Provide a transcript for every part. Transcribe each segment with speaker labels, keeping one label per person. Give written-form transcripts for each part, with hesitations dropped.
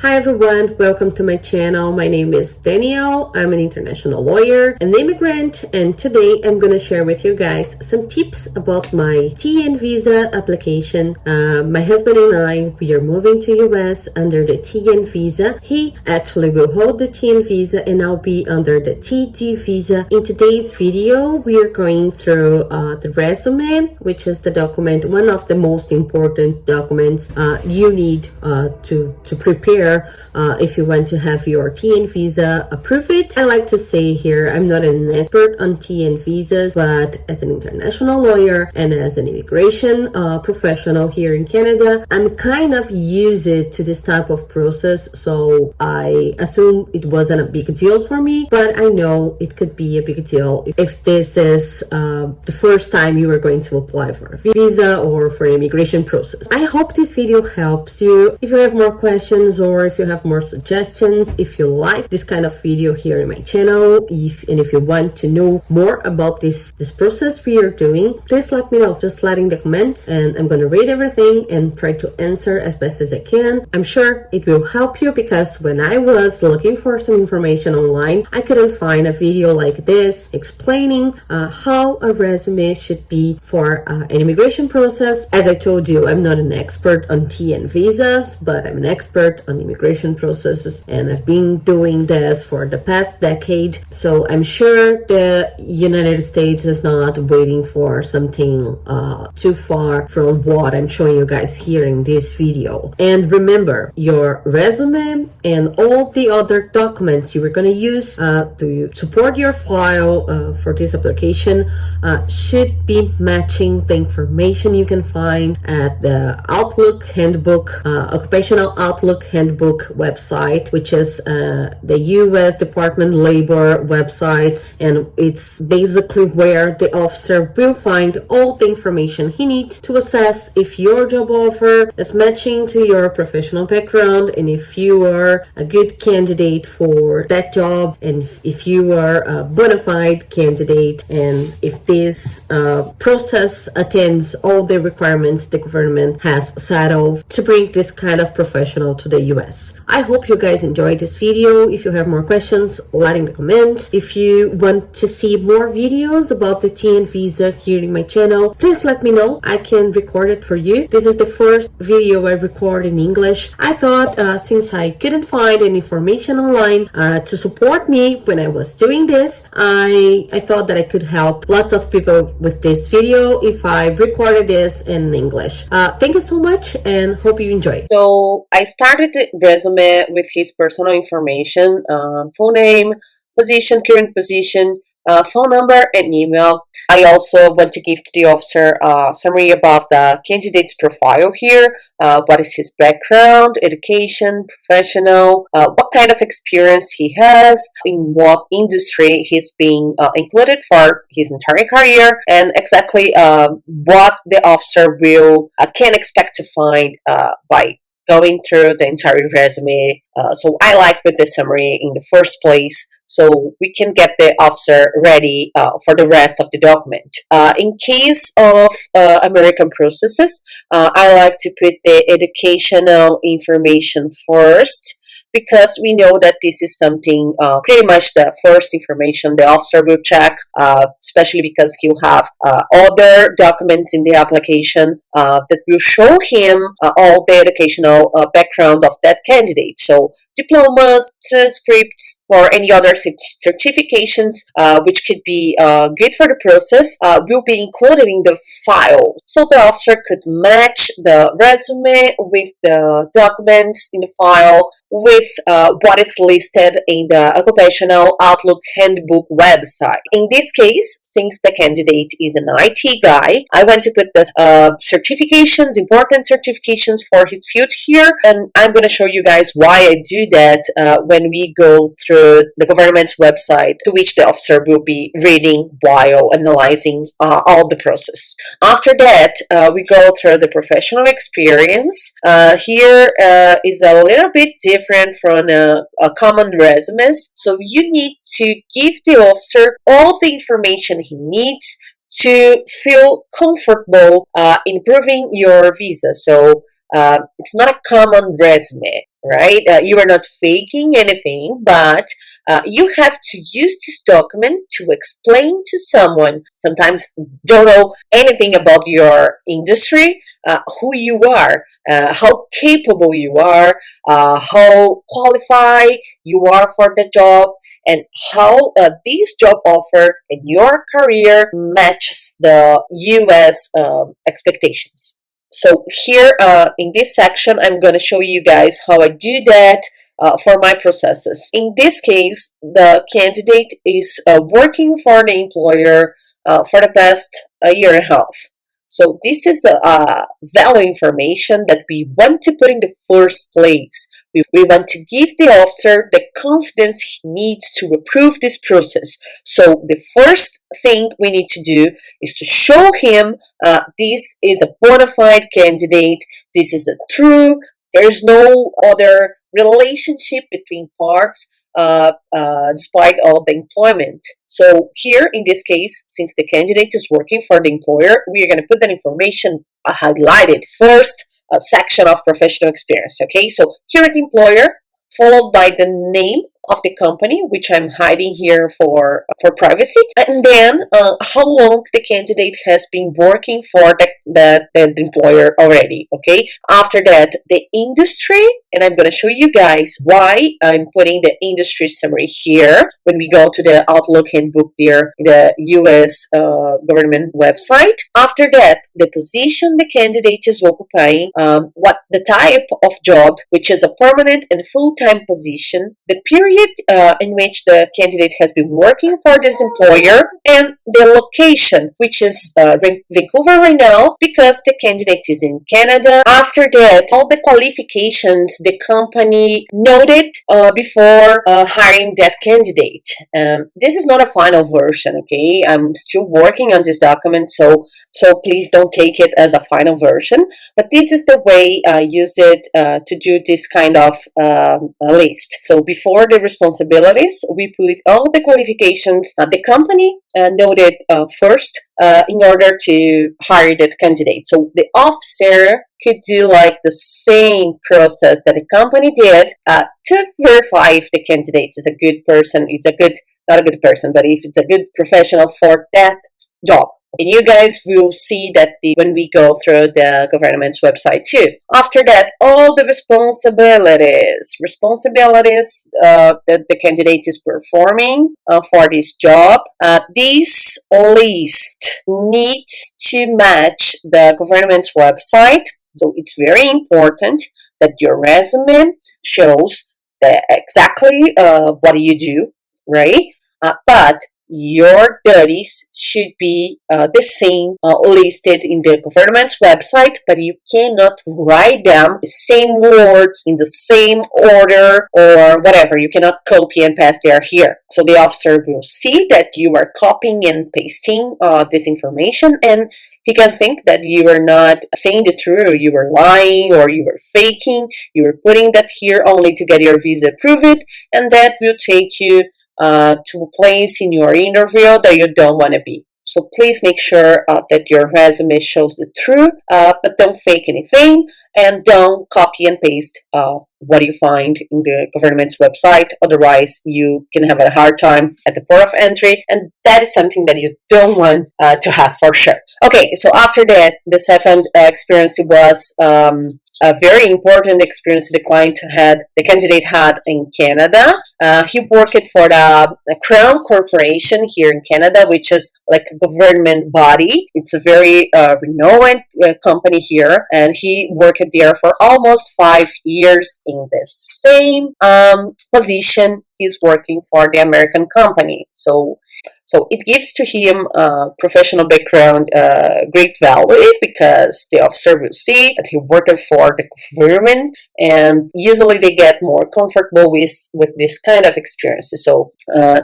Speaker 1: Hi everyone, welcome to my channel. My name is Danielle. I'm an international lawyer and immigrant, and today I'm going to share with you guys some tips about my TN visa application. My husband and I, we are moving to US under the TN visa. He actually will hold the TN visa and I'll be under the TD visa. In today's video, we are going through the resume, which is the document, one of the most important documents you need to prepare if you want to have your TN visa approved. I like to say here, I'm not an expert on TN visas, but as an international lawyer and as an immigration professional here in Canada, I'm kind of used to this type of process, so I assume it wasn't a big deal for me, but I know it could be a big deal if this is the first time you are going to apply for a visa or for an immigration process. I hope this video helps you. If you have more questions or if you have more suggestions, if you like this kind of video here in my channel, if you want to know more about this process we are doing, please let me know. Just let in the comments and I'm going to read everything and try to answer as best as I can. I'm sure it will help you because when I was looking for some information online, I couldn't find a video like this explaining how a resume should be for an immigration process. As I told you, I'm not an expert on TN visas, but I'm an expert on immigration processes, and I've been doing this for the past decade, so I'm sure the United States is not waiting for something too far from what I'm showing you guys here in this video. And remember, your resume and all the other documents you are going to use to support your file for this application should be matching the information you can find at the Outlook Handbook, Occupational Outlook Handbook website, which is the US Department of Labor website, and it's basically where the officer will find all the information he needs to assess if your job offer is matching to your professional background and if you are a good candidate for that job and if you are a bona fide candidate and if this process attends all the requirements the government has set out to bring this kind of professional to the US. I hope you guys enjoyed this video. If you have more questions, let in the comments. If you want to see more videos about the TN visa here in my channel, please let me know. I can record it for you. This is the first video I record in English. I thought since I couldn't find any information online to support me when I was doing this, I thought that I could help lots of people with this video if I recorded this in English. Thank you so much and hope you enjoy. So I started the resume with his personal information, full name, position, current position, phone number, and email. I also want to give to the officer a summary about the candidate's profile here. What is his background, education, professional, what kind of experience he has, in what industry he's being included for his entire career, and exactly what the officer can expect to find by going through the entire resume. So I like with the summary in the first place, so we can get the officer ready for the rest of the document. In case of American processes, I like to put the educational information first, because we know that this is something pretty much the first information the officer will check, especially because he'll have other documents in the application that will show him all the educational background of that candidate. So diplomas, transcripts, or any other certifications which could be good for the process will be included in the file. So the officer could match the resume with the documents in the file with what is listed in the Occupational Outlook Handbook website. In this case, since the candidate is an IT guy, I want to put the certifications, important certifications for his field here, and I'm going to show you guys why I do that when we go through the government's website, to which the officer will be reading while analyzing all the process. After that, we go through the professional experience. Here is a little bit different from a common resumes, so you need to give the officer all the information he needs to feel comfortable in approving your visa. So it's not a common resume.
Speaker 2: right? You are not faking anything, but you have to use this document to explain to someone, sometimes don't know anything about your industry, who you are, how capable you are, how qualified you are for the job, and how this job offer in your career matches the US expectations. So here in this section, I'm going to show you guys how I do that for my processes. In this case, the candidate is working for the employer for the past a year and a half. So this is value information that we want to put in the first place. We want to give the officer the confidence he needs to approve this process. So the first thing we need to do is to show him this is a bona fide candidate. This is a true. There's no other relationship between parts despite all the employment. So here in this case, since the candidate is working for the employer, we are going to put that information highlighted first section of professional experience. Okay, so current employer followed by the name of the company, which I'm hiding here for privacy, and then how long the candidate has been working for the employer already. Okay, after that, the industry, and I'm going to show you guys why I'm putting the industry summary here when we go to the Outlook handbook there in the US government website. After that, the position the candidate is occupying, what the type of job, which is a permanent and full-time position, the period in which the candidate has been working for this employer, and the location, which is Vancouver right now because the candidate is in Canada. After that, all the qualifications the company noted before hiring that candidate. This is not a final version, okay? I'm still working on this document, so please don't take it as a final version. But this is the way I use it to do this kind of list. So before the responsibilities, we put all the qualifications the company noted first in order to hire that candidate. So the officer could do like the same process that the company did to verify if the candidate is a good person, it's a good, not a good person, but if it's a good professional for that job. And you guys will see that when we go through the government's website too. After that, all the responsibilities that the candidate is performing for this job. This list needs to match the government's website. So it's very important that your resume shows exactly what you do, right? But your duties should be the same listed in the government's website, but you cannot write them the same words in the same order or whatever. You cannot copy and paste there here. So the officer will see that you are copying and pasting this information, and he can think that you are not saying the truth, you were lying or you were faking, you were putting that here only to get your visa approved, and that will take you to a place in your interview that you don't want to be. So please make sure that your resume shows the truth, but don't fake anything, and don't copy and paste what you find in the government's website. Otherwise, you can have a hard time at the port of entry, and that is something that you don't want to have for sure. Okay, so after that, the second experience was a very important experience the candidate had in Canada. He worked for the Crown Corporation here in Canada, which is like a government body. It's a very renowned company here, and he worked there for almost 5 years in the same position he's working for the American company. So it gives to him professional background great value because the officer will see that he worked for the government, and usually they get more comfortable with this kind of experiences. So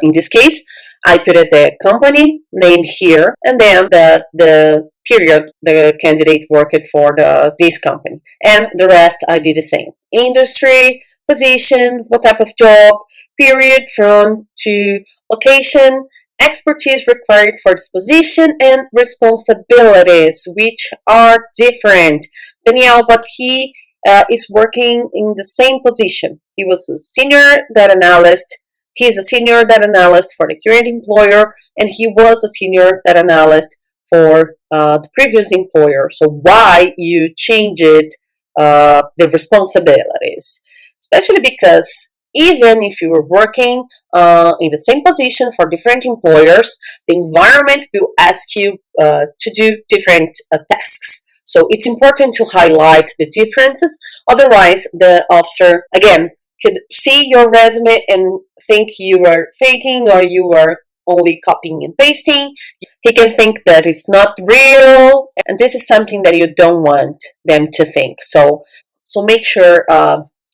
Speaker 2: in this case, I put the company name here, and then the period the candidate worked for this company, and the rest I did the same. Industry, position, what type of job, period, from to location, expertise required for this position, and responsibilities, which are different. Danielle, but he is working in the same position. He was a senior data analyst. He's a senior data analyst for the current employer, and he was a senior data analyst for the previous employer. So why you changed the responsibilities? Especially because even if you were working in the same position for different employers, the environment will ask you to do different tasks. So it's important to highlight the differences. Otherwise, the officer, again, could see your resume and think you are faking or you are only copying and pasting. He can think that it's not real, and this is something that you don't want them to think. So make sure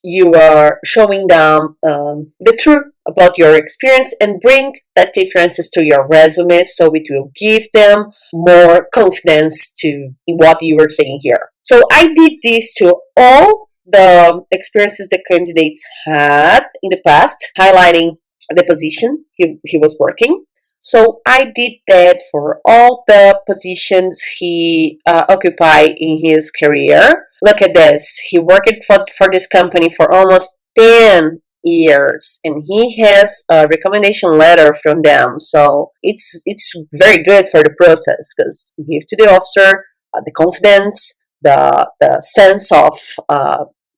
Speaker 2: you are showing them the truth about your experience and bring that differences to your resume, so it will give them more confidence to what you were saying here. So I did this to all the experiences the candidates had in the past, highlighting the position he was working. So I did that for all the positions he occupied in his career. Look at this. He worked for this company for almost 10 years, and he has a recommendation letter from them. So it's very good for the process, because give to the officer the confidence, the sense of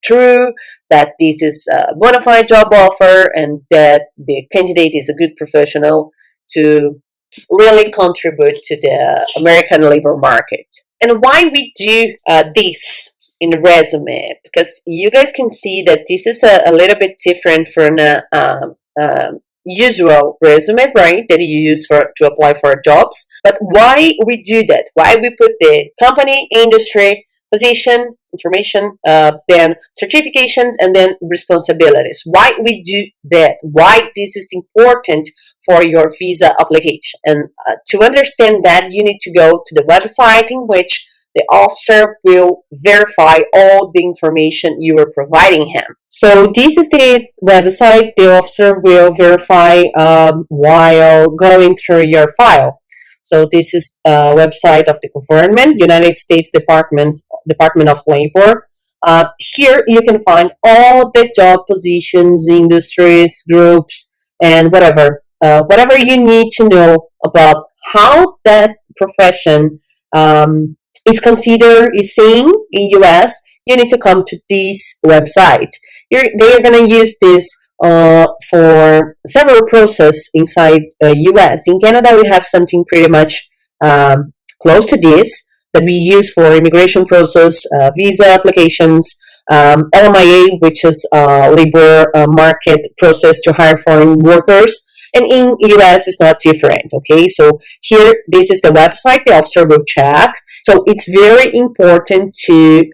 Speaker 2: true that this is a bona fide job offer and that the candidate is a good professional to really contribute to the American labor market. And why we do this in the resume? Because you guys can see that this is a little bit different from a usual resume, right, that you use to apply for jobs. But why we do that? Why we put the company, industry, position, information, then certifications, and then responsibilities. Why we do that? Why this is important for your visa application? And to understand that, you need to go to the website in which the officer will verify all the information you are providing him. So this is the website the officer will verify while going through your file. So this is a website of the government, United States Department of Labor. Here you can find all the job positions, industries, groups, and whatever you need to know about how that profession is considered, is seen in US. You need to come to this website. They are going to use this for several processes inside US. In Canada, we have something pretty much close to this that we use for immigration process, visa applications, LMIA, which is labor market process to hire foreign workers. And in US, it's not different, okay? So here, this is the website the officer will check. So it's very important to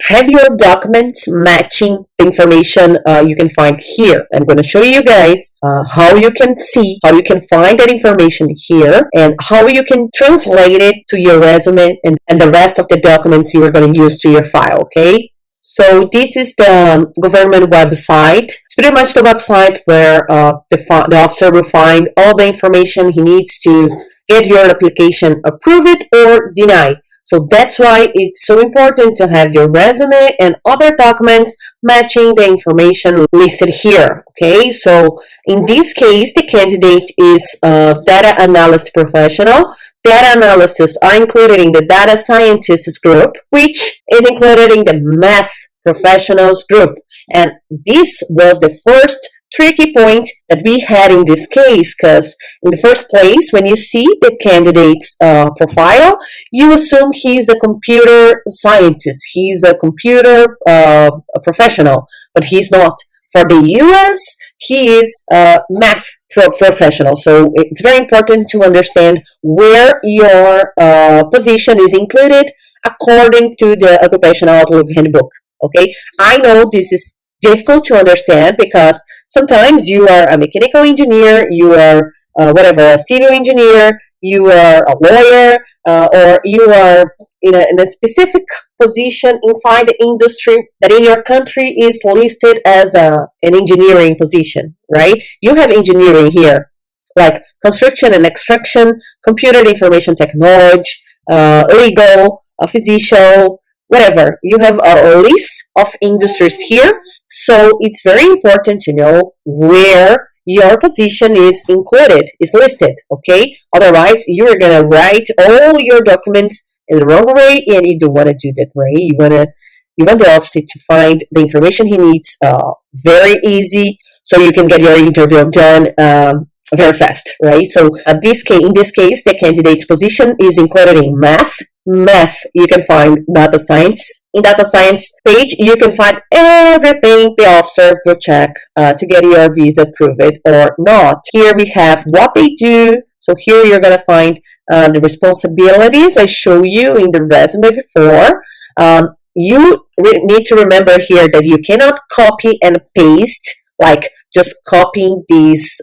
Speaker 2: have your documents matching the information you can find here. I'm going to show you guys how you can find that information here, and how you can translate it to your resume and the rest of the documents you are going to use to your file, okay? So this is the government website. It's pretty much the website where the officer will find all the information he needs to get your application approved or denied. So that's why it's so important to have your resume and other documents matching the information listed here. Okay, so in this case, the candidate is a data analyst professional. Data analysts are included in the data scientists group, which is included in the math professionals group. And this was the first tricky point that we had in this case, because in the first place, when you see the candidate's profile, you assume he's a computer scientist, he's a computer professional, but he's not. For the US, he is a math professional. So it's very important to understand where your position is included according to the Occupational Outlook Handbook. Okay, I know this is difficult to understand because sometimes you are a mechanical engineer, you are a civil engineer, you are a lawyer, or you are in a specific position inside the industry that in your country is listed as an engineering position, right? You have engineering here, like construction and extraction, computer information technology, legal, physician, whatever. You have a list of industries here, so it's very important to know where your position is included, is listed, okay? Otherwise, you're gonna write all your documents in the wrong way, and you don't want to do that way. You want the officer to find the information he needs very easy, so you can get your interview done very fast, right? So in this case, the candidate's position is included in math. You can find data science. In data science page, you can find everything the officer will check to get your visa approved or not. Here we have what they do. So here you're going to find the responsibilities I show you in the resume before. You need to remember here that you cannot copy and paste, like just copying this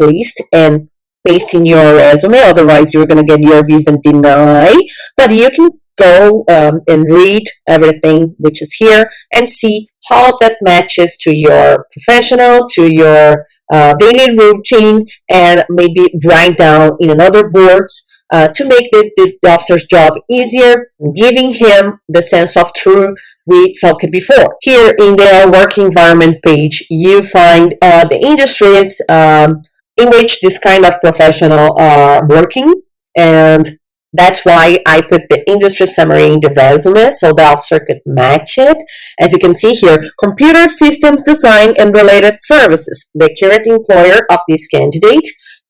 Speaker 2: list and pasting your resume. Otherwise, you're going to get your visa denied. But you can go and read everything which is here and see how that matches to your professional, to your daily routine, and maybe write down in another boards to make the officer's job easier, giving him the sense of truth we talked before. Here in the work environment page, you find the industries in which this kind of professional are working, and that's why I put the industry summary in the resume so the officer could match it. As you can see here, computer systems design and related services. The current employer of this candidate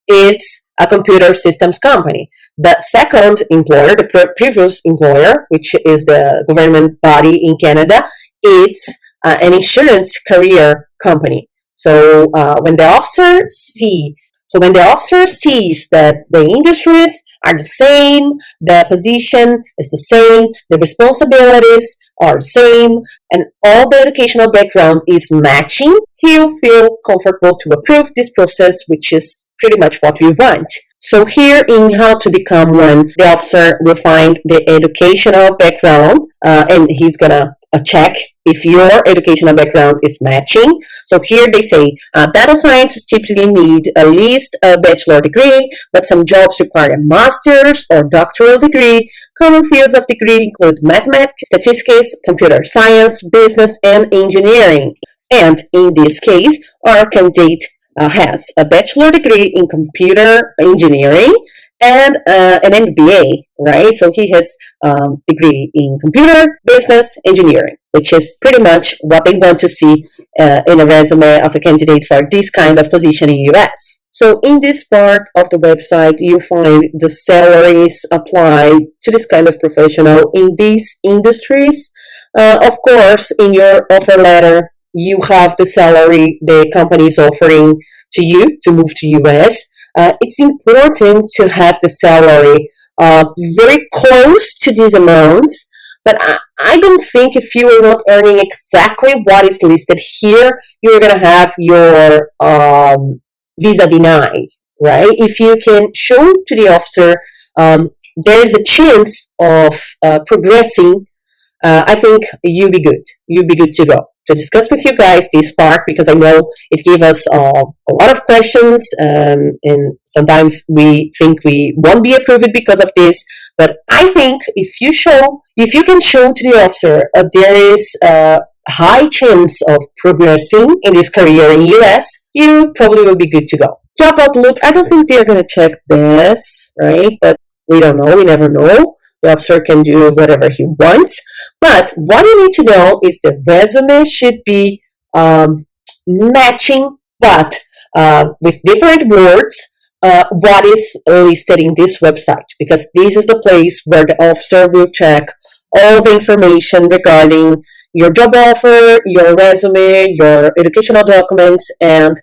Speaker 2: is a computer systems company. The second employer, the previous employer, which is the government body in Canada, it's an insurance career company. So when the officer sees that the industries are the same, the position is the same, the responsibilities are the same, and all the educational background is matching, he'll feel comfortable to approve this process, which is pretty much what we want. So here in how to become one, the officer will find the educational background, and he's gonna check if your educational background is matching. So here they say data scientists typically need at least a bachelor degree, but some jobs require a master's or doctoral degree. Common fields of degree include mathematics, statistics, computer science, business, and engineering. And in this case, our candidate has a bachelor degree in computer engineering and an MBA, right? So he has degree in computer business engineering, which is pretty much what they want to see in a resume of a candidate for this kind of position in US. So in this part of the website, you find the salaries applied to this kind of professional in these industries. Of course, in your offer letter, you have the salary the company is offering to you to move to US. It's important to have the salary very close to these amounts, but I don't think if you are not earning exactly what is listed here, you're going to have your visa denied, right? If you can show to the officer there is a chance of progressing, I think you'll be good. You'll be good to go. To discuss with you guys this part, because I know it gave us a lot of questions, and sometimes we think we won't be approved because of this. But I think if you can show to the officer there is a high chance of progressing in this career in US, you probably will be good to go. Job outlook, I don't think they're going to check this, right? But we don't know. We never know. The officer can do whatever he wants. But what you need to know is the resume should be matching, but with different words, what is listed in this website. Because this is the place where the officer will check all the information regarding your job offer, your resume, your educational documents, and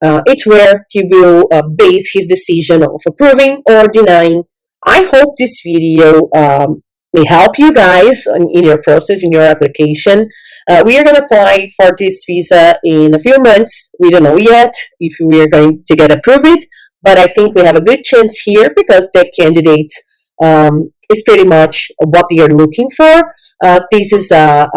Speaker 2: it's where he will base his decision of approving or denying. I hope this video may help you guys in your process, in your application. We are going to apply for this visa in a few months. We don't know yet if we are going to get approved, but I think we have a good chance here because the candidate is pretty much what they are looking for. This is a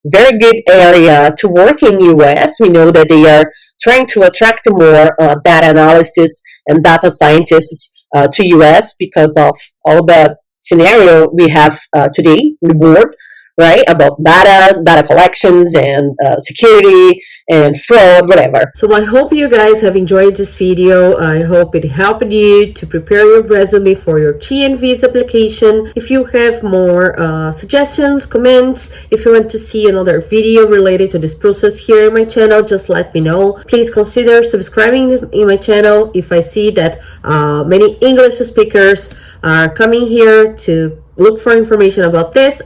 Speaker 2: very good area to work in US. We know that they are trying to attract more data analysis and data scientists to US because of all the scenario we have today in the board. right? About data collections, and security and fraud, whatever.
Speaker 1: So I hope you guys have enjoyed this video. I hope it helped you to prepare your resume for your TN visa application. If you have more suggestions, comments, if you want to see another video related to this process here in my channel, just let me know. Please consider subscribing in my channel. If I see that many English speakers are coming here to look for information about this,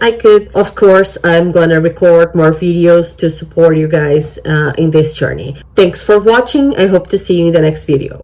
Speaker 1: of course, I'm gonna record more videos to support you guys in this journey. Thanks for watching. I hope to see you in the next video.